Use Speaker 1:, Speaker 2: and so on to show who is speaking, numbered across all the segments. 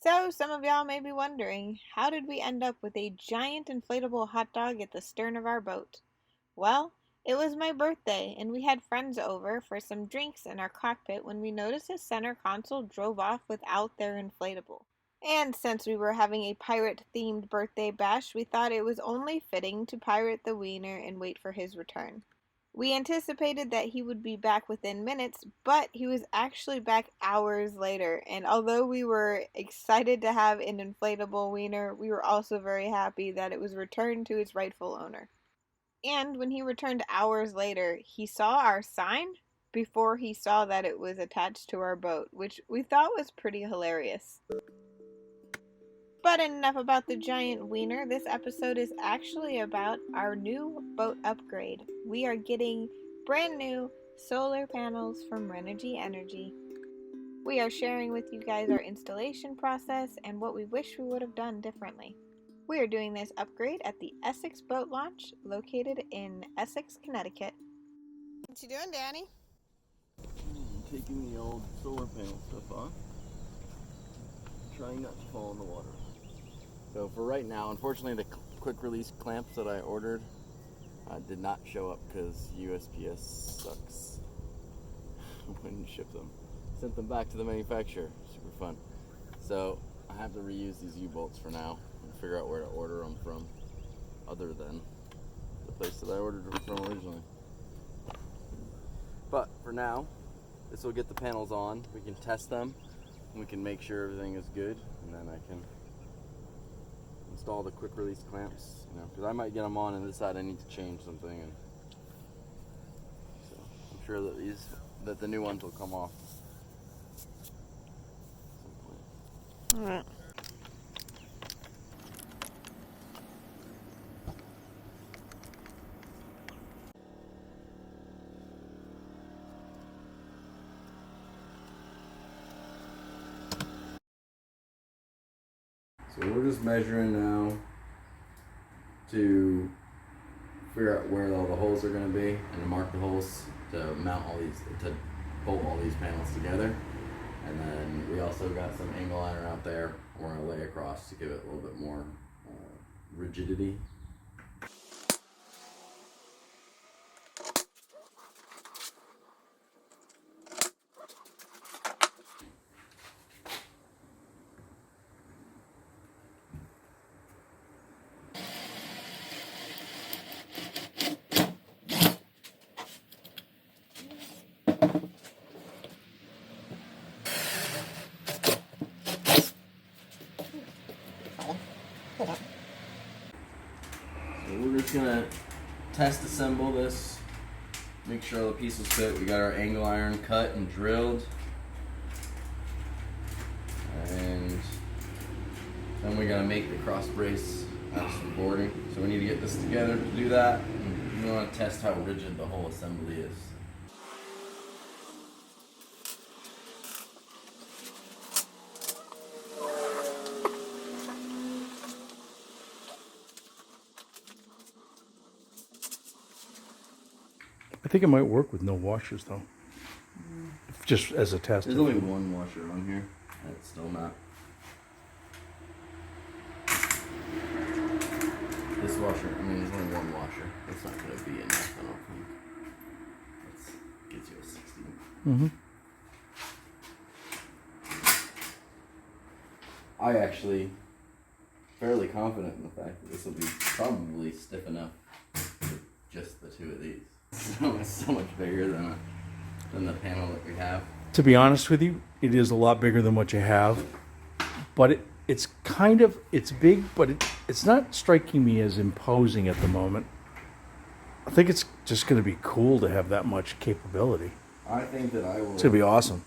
Speaker 1: So, some of y'all may be wondering, how did we end up with a giant inflatable hot dog at the stern of our boat? Well, it was my birthday, and we had friends over for some drinks in our cockpit when we noticed the center console drove off without their inflatable. And since we were having a pirate themed birthday bash, we thought it was only fitting to pirate the wiener and wait for his return. We anticipated that he would be back within minutes, but he was actually back hours later. And although we were excited to have an inflatable wiener, we were also very happy that it was returned to its rightful owner. And when he returned hours later, he saw our sign before he saw that it was attached to our boat, which we thought was pretty hilarious. But enough about the giant wiener. This episode is actually about our new boat upgrade. We are getting brand new solar panels from Renogy Energy. We are sharing with you guys our installation process and what we wish we would have done differently. We are doing this upgrade at the Essex Boat Launch, located in Essex, Connecticut. What you doing, Danny?
Speaker 2: Taking the old solar panel stuff off. Trying not to fall in the water. So for right now, unfortunately the quick release clamps that I ordered did not show up because USPS sucks. Wouldn't ship them. Sent them back to the manufacturer. Super fun. So I have to reuse these U-bolts for now and figure out where to order them from other than the place that I ordered them from originally. But for now, this will get the panels on. We can test them and we can make sure everything is good, and then I can install the quick release clamps, because I might get them on and decide I need to change something, and so I'm sure that the new ones will come off at some point.
Speaker 1: Alright.
Speaker 2: So we're just measuring now to figure out where all the holes are going to be and to mark the holes to mount all these, to bolt all these panels together. And then we also got some angle iron out there we're going to lay across to give it a little bit more rigidity. So we're just gonna test assemble this, make sure all the pieces fit. We got our angle iron cut and drilled, and then we gotta make the cross brace out of some boarding. So we need to get this together to do that. And we want to test how rigid the whole assembly is.
Speaker 3: I think it might work with no washers though. Just as a test.
Speaker 2: There's only one washer on here. That's still not. This washer, there's only one washer. That's not going to be enough, I don't think. That gets you a 16.
Speaker 3: Mm-hmm.
Speaker 2: I actually fairly confident in the fact that this will be probably stiff enough for just the two of these. So it's so much bigger than the panel that we have.
Speaker 3: To be honest with you, it is a lot bigger than what you have, but it's big, but it's not striking me as imposing at the moment. I think it's just going to be cool to have that much capability.
Speaker 2: I think that I will.
Speaker 3: It's going to be awesome.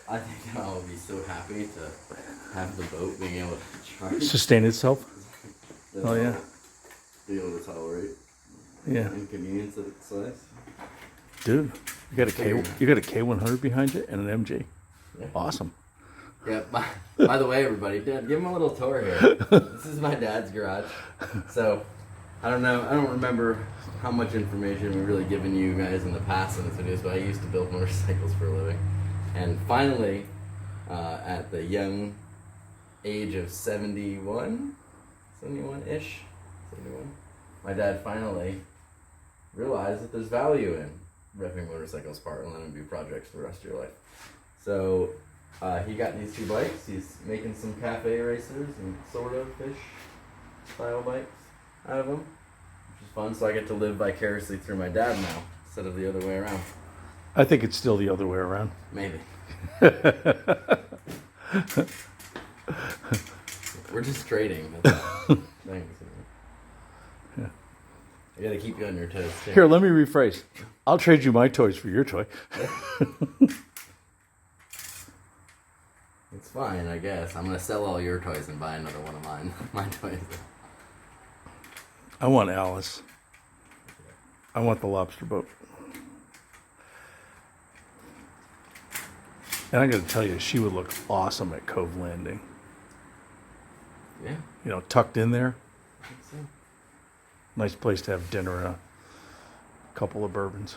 Speaker 2: I think that I will be so happy to have the boat being able to charge.
Speaker 3: Sustain itself. Oh yeah.
Speaker 2: Be able to tolerate.
Speaker 3: Yeah.
Speaker 2: Inconvenience of its size.
Speaker 3: Dude, you got a K100 behind you and an MG.
Speaker 2: Yeah.
Speaker 3: Awesome.
Speaker 2: Yeah. By the way, everybody, Dad, give him a little tour here. This is my dad's garage. So, I don't know. I don't remember how much information we've really given you guys in the past in this videos, but I used to build motorcycles for a living. And finally, at the young age of 71, 71-ish, 71, my dad finally realized that there's value in ripping motorcycles apart and letting them do projects for the rest of your life. So he got these 2 bikes. He's making some cafe racers and sort of fish style bikes out of them, which is fun. So I get to live vicariously through my dad now instead of the other way around.
Speaker 3: I think it's still the other way around.
Speaker 2: Maybe. We're just trading. Thanks.
Speaker 3: Yeah.
Speaker 2: I gotta keep you on your toes too.
Speaker 3: Here, let me rephrase. I'll trade you my toys for your toy.
Speaker 2: It's fine, I guess. I'm gonna sell all your toys and buy another one of mine. My toys.
Speaker 3: I want Alice. I want the lobster boat. And I got to tell you, she would look awesome at Cove Landing.
Speaker 2: Yeah.
Speaker 3: You know, tucked in there.
Speaker 2: I think so.
Speaker 3: Nice place to have dinner and a couple of bourbons.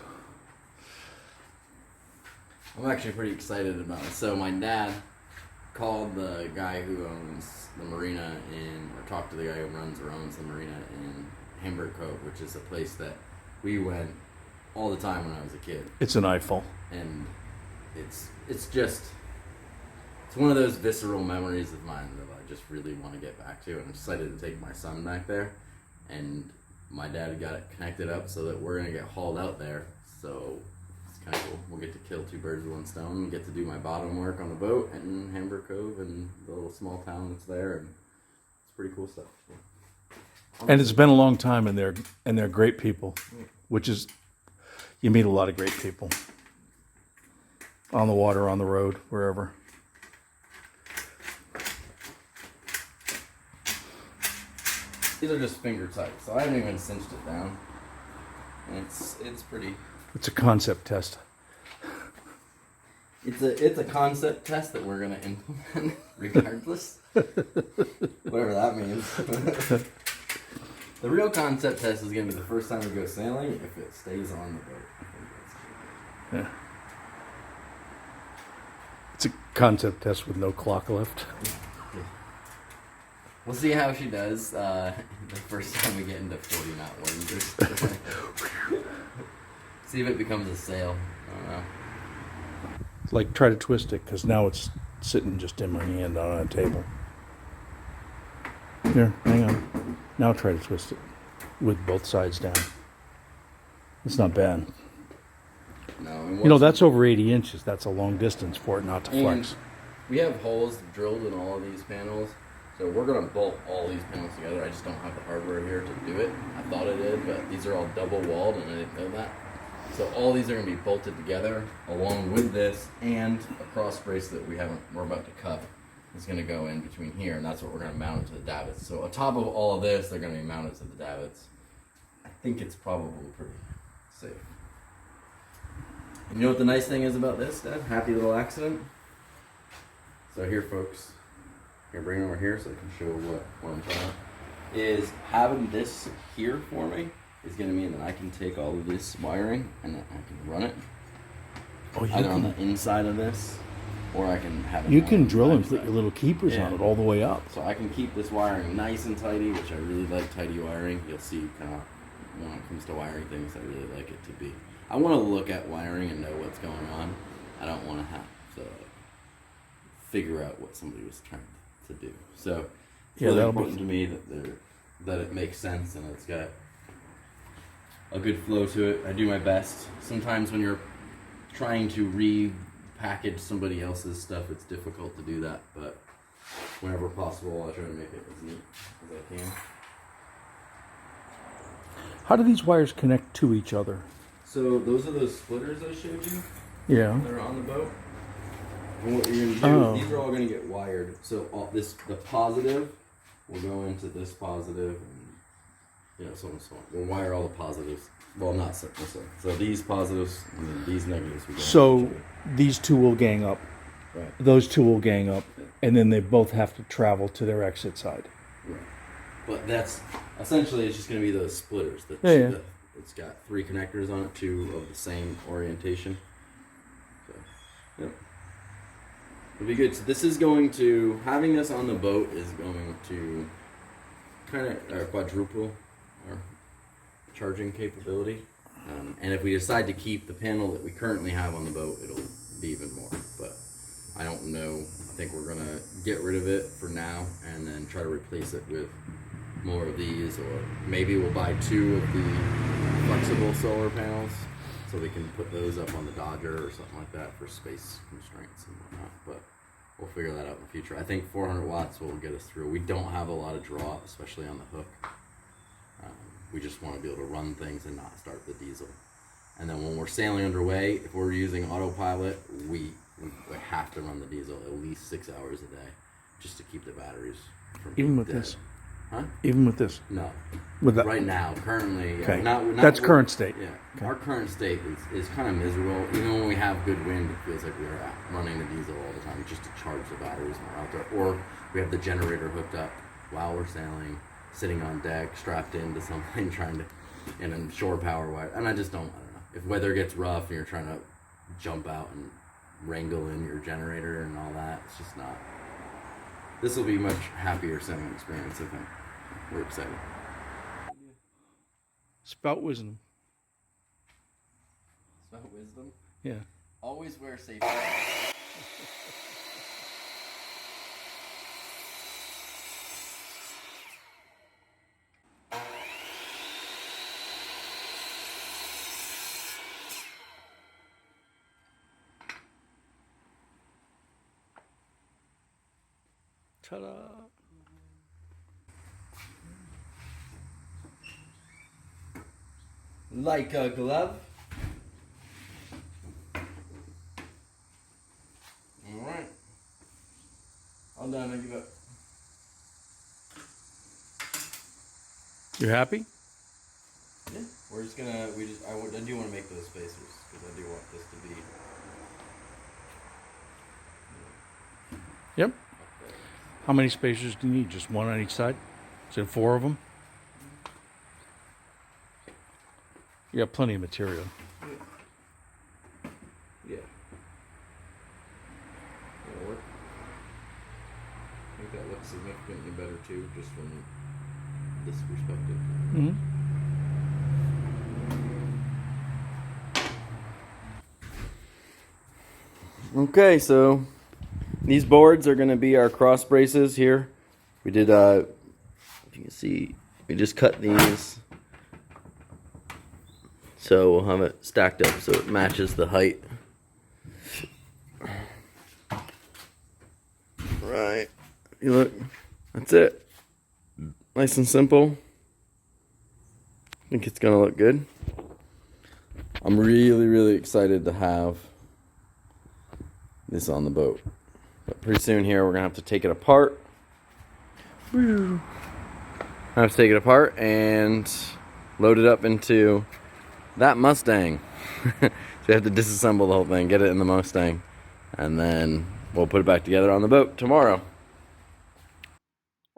Speaker 2: I'm actually pretty excited about it. So my dad called the guy who owns the marina or talked to the guy who owns the marina in Hamburg Cove, which is a place that we went all the time when I was a kid.
Speaker 3: It's an eyeful.
Speaker 2: And it's one of those visceral memories of mine that I just really want to get back to, and I'm excited to take my son back there. And my dad got it connected up so that we're gonna get hauled out there. So it's kind of cool. We'll get to kill 2 birds with 1 stone. And get to do my bottom work on the boat in Hamburg Cove and the little small town that's there, and it's pretty cool stuff.
Speaker 3: And it's been a long time, and they're great people, which is, you meet a lot of great people. On the water, on the road, wherever.
Speaker 2: These are just finger tight, so I haven't even cinched it down. And it's pretty.
Speaker 3: It's a concept test.
Speaker 2: It's a concept test that we're gonna implement regardless. Whatever that means. The real concept test is gonna be the first time we go sailing if it stays on the boat. I think that's good.
Speaker 3: Yeah. It's a concept test with no clock left.
Speaker 2: We'll see how she does the first time we get into 40 knot winds or something. See if it becomes a sail. I don't know.
Speaker 3: Like, try to twist it, because now it's sitting just in my hand on a table. Here, hang on. Now try to twist it with both sides down. It's not bad.
Speaker 2: No, and
Speaker 3: You know, that's over 80 inches. That's a long distance for it not to
Speaker 2: and
Speaker 3: flex.
Speaker 2: we have holes drilled in all of these panels, so we're gonna bolt all these panels together. I just don't have the hardware here to do it. I thought I did, but these are all double walled, and I didn't know that. So all these are gonna be bolted together along with this, and a cross brace that we're about to cut is gonna go in between here, and that's what we're gonna mount it to the davits. So on top of all of this, they're gonna be mounted to the davits. I think it's probably pretty safe. And you know what the nice thing is about this, Dad? Happy little accident. So here, folks, here, bring it over here so I can show what I'm talking about. Is having this here for me is going to mean that I can take all of this wiring and I can run it either on the inside of this, or I can have it.
Speaker 3: You can drill and put your little keepers on it all the way up.
Speaker 2: So I can keep this wiring nice and tidy, which I really like tidy wiring. You'll see kind of when it comes to wiring things, I really like it to be. I want to look at wiring and know what's going on. I don't want to have to figure out what somebody was trying to do. So it's really important to me that it makes sense and it's got a good flow to it. I do my best. Sometimes when you're trying to repackage somebody else's stuff, it's difficult to do that, but whenever possible, I try to make it as neat as I can.
Speaker 3: How do these wires connect to each other?
Speaker 2: So those are those splitters I showed you.
Speaker 3: Yeah.
Speaker 2: That are on the boat. And what you're gonna do, these are all gonna get wired. So the positive will go into this positive, and so on and so on. We'll wire all the positives. Well, not so. So these positives and then these negatives.
Speaker 3: So these two will gang up.
Speaker 2: Right.
Speaker 3: Those two will gang up, and then they both have to travel to their exit side.
Speaker 2: Right. But that's essentially it's just gonna be those splitters. It's got 3 connectors on it, 2 of the same orientation. So, yep. It'll be good. So this is going to, having this on the boat is going to kind of quadruple our charging capability. And if we decide to keep the panel that we currently have on the boat, it'll be even more. But I don't know. I think we're gonna get rid of it for now and then try to replace it with more of these, or maybe we'll buy 2 of the flexible solar panels so we can put those up on the Dodger or something like that for space constraints and whatnot. But we'll figure that out in the future. I think 400 watts will get us through. We don't have a lot of draw, especially on the hook. We just want to be able to run things and not start the diesel. And then when we're sailing underway, if we're using autopilot, we have to run the diesel at least 6 hours a day just to keep the batteries from
Speaker 3: Even
Speaker 2: being
Speaker 3: with
Speaker 2: dead.
Speaker 3: this?
Speaker 2: Huh?
Speaker 3: Even with this?
Speaker 2: No.
Speaker 3: With that?
Speaker 2: Right now, currently.
Speaker 3: Okay.
Speaker 2: Not
Speaker 3: That's current state.
Speaker 2: Yeah.
Speaker 3: Okay.
Speaker 2: Our current state is kind of miserable. Even when we have good wind, it feels like we're running the diesel all the time just to charge the batteries when we're out there. Or we have the generator hooked up while we're sailing, sitting on deck, strapped into something, trying to, and then shore power wire. And I don't know. If weather gets rough and you're trying to jump out and wrangle in your generator and all that, it's just not. This will be a much happier sailing experience, I think. We're excited.
Speaker 3: Spout wisdom.
Speaker 2: Spout wisdom?
Speaker 3: Yeah.
Speaker 2: Always wear safety.
Speaker 3: Ta-da.
Speaker 2: Like a glove. Alright. All done, I give up.
Speaker 3: You happy?
Speaker 2: Yeah. We're just gonna, I do want to make those spacers, because I do want this to be.
Speaker 3: Yep. How many spacers do you need? Just one on each side? Is it 4 of them? You got plenty of material.
Speaker 2: Yeah. That'll work. I think that looks significantly better too, just from this perspective.
Speaker 3: Mm-hmm.
Speaker 2: Okay, so these boards are going to be our cross braces here. We did, if you can see, we just cut these. So we'll have it stacked up so it matches the height. Right. You look, that's it. Nice and simple. I think it's going to look good. I'm really, really excited to have this on the boat. But pretty soon here we're gonna have to take it apart. I have to take it apart and load it up into that Mustang. So we have to disassemble the whole thing, get it in the Mustang, and then we'll put it back together on the boat tomorrow.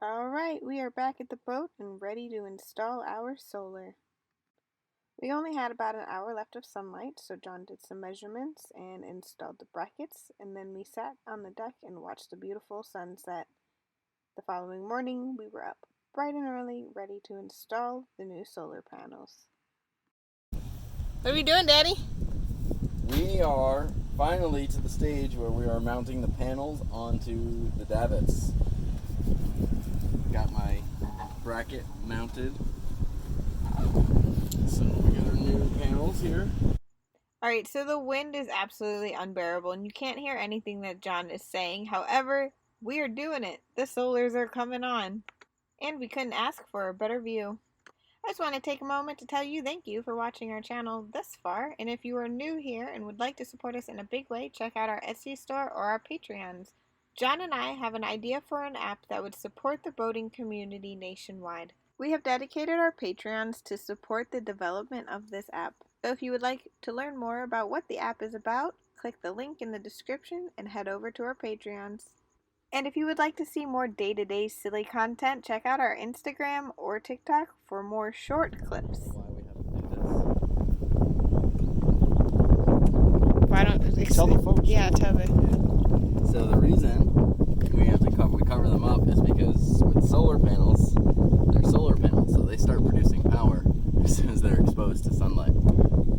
Speaker 1: Alright, we are back at the boat and ready to install our solar. We only had about an hour left of sunlight, so John did some measurements and installed the brackets, and then we sat on the deck and watched the beautiful sunset. The following morning, we were up bright and early, ready to install the new solar panels. What are we doing, Daddy?
Speaker 2: We are finally to the stage where we are mounting the panels onto the davits. Got my bracket mounted. So we got our new panels here.
Speaker 1: Alright, so the wind is absolutely unbearable and you can't hear anything that John is saying. However, we are doing it. The solars are coming on. And we couldn't ask for a better view. I just want to take a moment to tell you thank you for watching our channel thus far. And if you are new here and would like to support us in a big way, check out our Etsy store or our Patreons. John and I have an idea for an app that would support the boating community nationwide. We have dedicated our Patreons to support the development of this app. So if you would like to learn more about what the app is about, click the link in the description and head over to our Patreons. And if you would like to see more day-to-day silly content, check out our Instagram or TikTok for more short clips.
Speaker 2: Why we have to do this?
Speaker 1: Why don't
Speaker 3: Tell the folks.
Speaker 1: Yeah, tell the
Speaker 2: So the reason we have to cover them up is because with solar panels, they're solar panels, so they start producing power as soon as they're exposed to sunlight.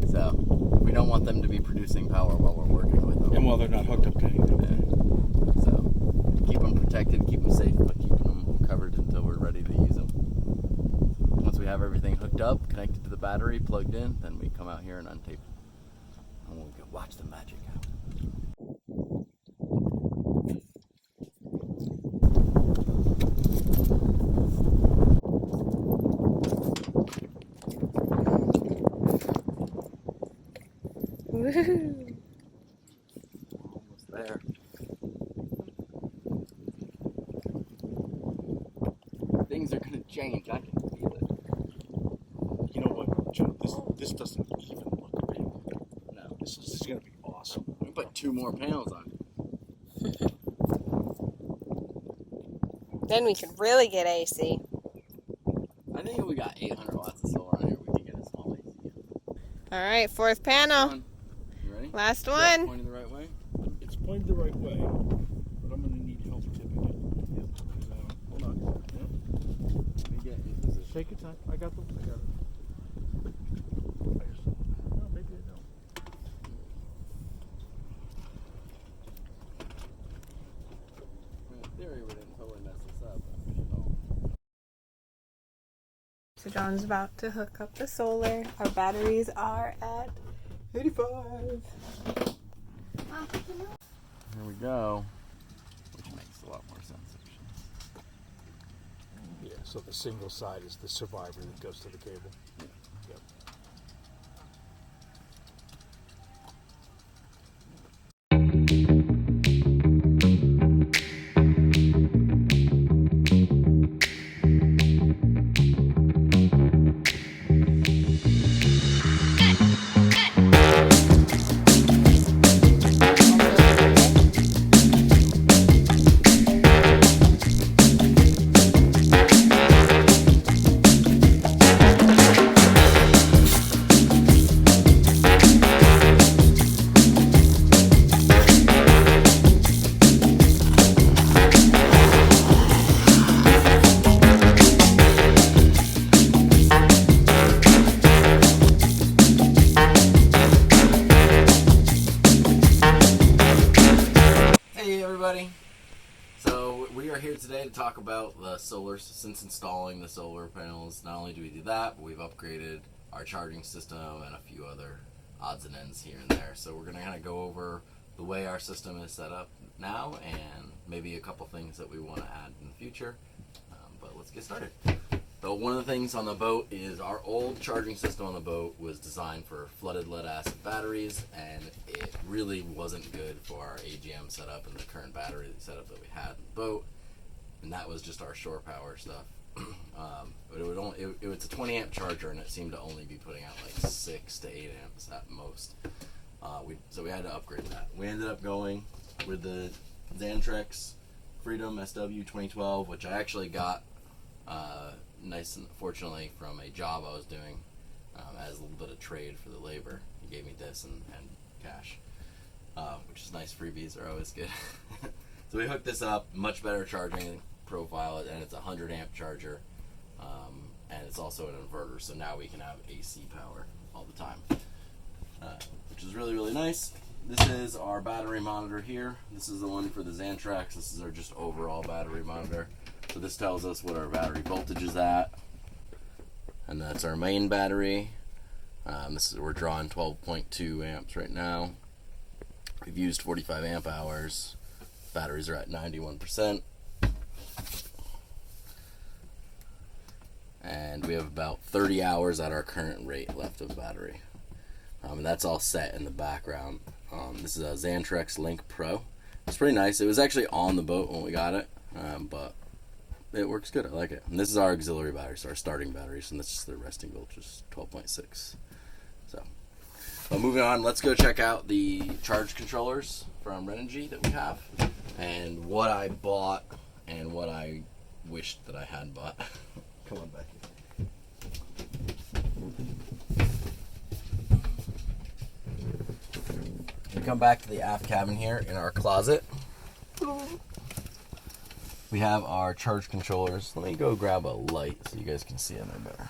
Speaker 2: So we don't want them to be producing power while we're working with them.
Speaker 3: And while they're not hooked up to anything.
Speaker 2: Yeah. So keep them protected, keep them safe, but keeping them covered until we're ready to use them. Once we have everything hooked up, connected to the battery, plugged in, then we come out here and untape. And we'll go watch the magic happen.
Speaker 1: Woohoo!
Speaker 2: Almost there. Things are gonna change. I can feel it.
Speaker 3: You know what, Joe? This doesn't even look big.
Speaker 2: No.
Speaker 3: This is going to be awesome.
Speaker 2: We put 2 more panels on.
Speaker 1: Then we could really get AC.
Speaker 2: I think if we got 800 watts of solar on here, we could get a small AC.
Speaker 1: All right, fourth panel.
Speaker 2: You ready?
Speaker 1: Last
Speaker 2: Is that
Speaker 1: one.
Speaker 2: pointing the right way?
Speaker 3: It's pointed the right way, but I'm going to need help tipping it. Yep. Hold on.
Speaker 2: Let me get you position.
Speaker 3: Take your time. I got it. No, maybe I don't.
Speaker 2: In theory, we didn't totally mess this up.
Speaker 1: So John's about to hook up the solar. Our batteries are at 85.
Speaker 2: Here we go. Which makes a lot more sense, actually.
Speaker 3: Yeah, so the single side is the survivor that goes to the cable. Yep.
Speaker 2: So we are here today to talk about the solar. Since installing the solar panels, not only do we do that, but we've upgraded our charging system and a few other odds and ends here and there. So we're going to kind of go over the way our system is set up now and maybe a couple things that we want to add in the future. But let's get started. So one of the things on the boat is our old charging system on the boat was designed for flooded lead acid batteries, and it really wasn't good for our AGM setup and the current battery setup that we had in the boat, and that was just our shore power stuff. But it was a 20 amp charger, and it seemed to only be putting out like 6 to 8 amps at most. So we had to upgrade that. We ended up going with the Xantrex Freedom SW 2012, which I actually got nice and fortunately from a job I was doing as a little bit of trade for the labor. He gave me this and cash, which is nice. Freebies are always good. So we hooked this up, much better charging profile, and it's a 100 amp charger, and it's also an inverter, so now we can have AC power all the time, which is really, really nice. This is our battery monitor here. This is the one for the Xantrex. This is our just overall battery monitor. So this tells us what our battery voltage is at, and that's our main battery. We're drawing 12.2 amps right now. We've used 45 amp hours. Batteries are at 91%, and we have about 30 hours at our current rate left of the battery. And that's all set in the background. This is a Xantrex Link Pro. It's pretty nice. It was actually on the boat when we got it, but it works good. I like it. And this is our auxiliary battery, so our starting batteries, and this is the resting voltage, is 12.6. So, moving on, let's go check out the charge controllers from Renogy that we have, and what I bought and what I wished that I had bought. Come on back here. We come back to the aft cabin here in our closet. We have our charge controllers. Let me go grab a light so you guys can see them better.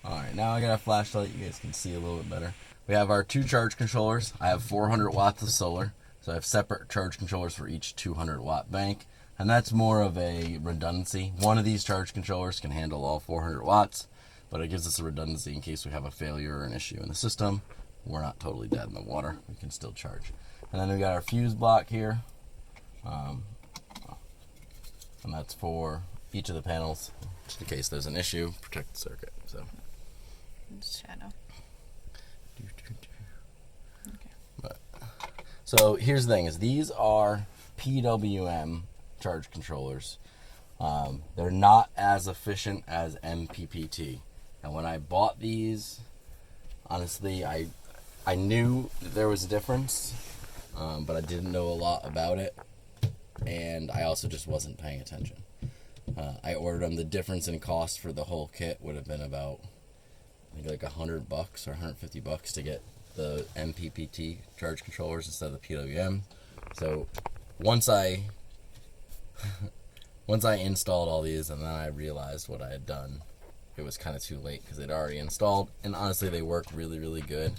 Speaker 2: Alright, now I got a flashlight. You guys can see a little bit better. We have our 2 charge controllers. I have 400 watts of solar. So I have separate charge controllers for each 200 watt bank. And that's more of a redundancy. One of these charge controllers can handle all 400 watts. But it gives us a redundancy in case we have a failure or an issue in the system. We're not totally dead in the water. We can still charge. And then we got our fuse block here. And that's for each of the panels, just in case there's an issue, protect the circuit. So.
Speaker 1: Shadow.
Speaker 2: Okay. So here's the thing: is these are PWM charge controllers. They're not as efficient as MPPT. And when I bought these, honestly, I knew there was a difference, but I didn't know a lot about it, and I also just wasn't paying attention. I ordered them. The difference in cost for the whole kit would have been about, I think, like $100 or $150 to get the MPPT charge controllers instead of the PWM. So once I installed all these, and then I realized what I had done, it was kind of too late because they'd already installed, and honestly they work really, really good.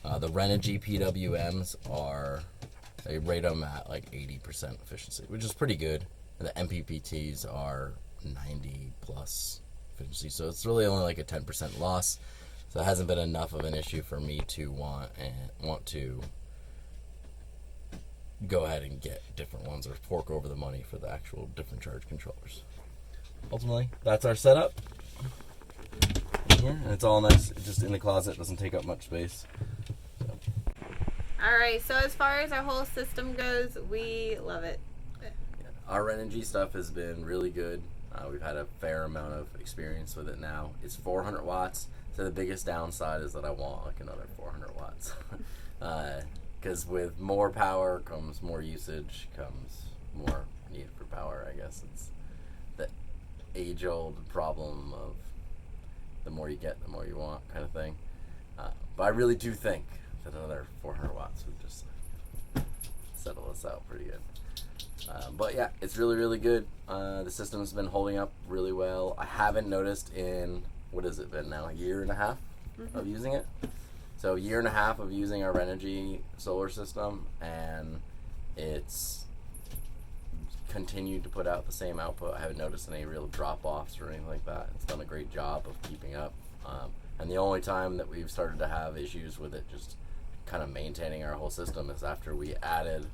Speaker 2: The Renogy PWMs they rate them at like 80% efficiency, which is pretty good. And the MPPTs are 90 plus efficiency, so it's really only like a 10% loss. So it hasn't been enough of an issue for me to want to go ahead and get different ones or fork over the money for the actual different charge controllers. Ultimately, that's our setup here, and it's all nice, just in the closet, doesn't take up much space. So.
Speaker 1: Alright, so as far as our whole system goes, we love it.
Speaker 2: Our Renogy stuff has been really good. We've had a fair amount of experience with it now. It's 400 watts, so the biggest downside is that I want like another 400 watts. Because with more power comes more usage, comes more need for power, I guess. It's the age-old problem of the more you get, the more you want kind of thing. But I really do think that another 400 watts would just settle us out pretty good. But yeah, it's really, really good. The system's been holding up really well. I haven't noticed in, what has it been now, a year and a half of using it? So a year and a half of using our Renogy solar system, and it's continued to put out the same output. I haven't noticed any real drop-offs or anything like that. It's done a great job of keeping up. And the only time that we've started to have issues with it just kind of maintaining our whole system is after we added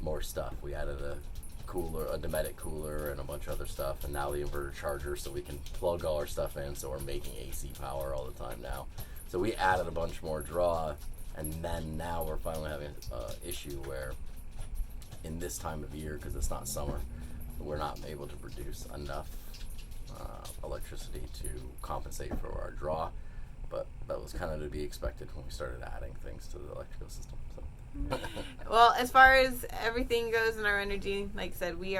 Speaker 2: more stuff. We added a cooler, a Dometic cooler, and a bunch of other stuff, and now the inverter charger, so we can plug all our stuff in, so we're making AC power all the time now. So we added a bunch more draw, and then now we're finally having an issue where in this time of year, because it's not summer, we're not able to produce enough electricity to compensate for our draw. But that was kind of to be expected when we started adding things to the electrical system. So.
Speaker 1: Well, as far as everything goes in our energy, like I said, we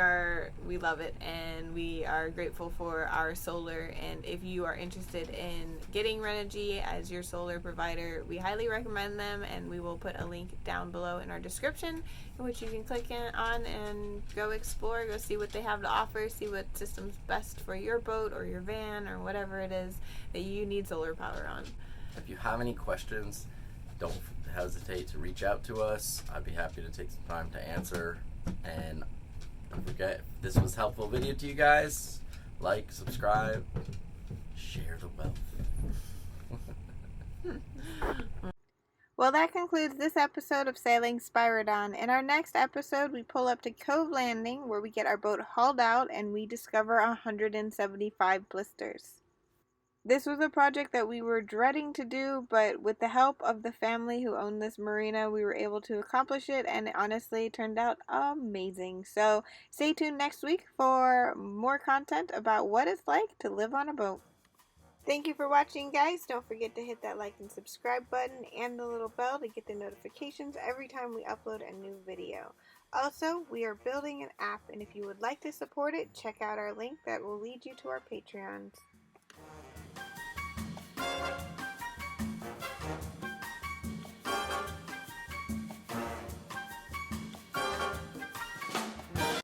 Speaker 1: love it, and we are grateful for our solar. And if you are interested in getting Renogy as your solar provider, we highly recommend them, and we will put a link down below in our description in which you can click on and go explore, go see what they have to offer, see what system's best for your boat or your van or whatever it is that you need solar power on.
Speaker 2: If you have any questions, don't hesitate to reach out to us. I'd be happy to take some time to answer. And don't forget, if this was a helpful video to you guys, like, subscribe, share the wealth.
Speaker 1: Well, that concludes this episode of Sailing Spyridon. In our next episode, we pull up to Cove Landing, where we get our boat hauled out and we discover 175 blisters. This was a project that we were dreading to do, but with the help of the family who owned this marina, we were able to accomplish it, and it honestly turned out amazing. So stay tuned next week for more content about what it's like to live on a boat. Thank you for watching, guys. Don't forget to hit that like and subscribe button and the little bell to get the notifications every time we upload a new video. Also, we are building an app, and if you would like to support it, check out our link that will lead you to our Patreons.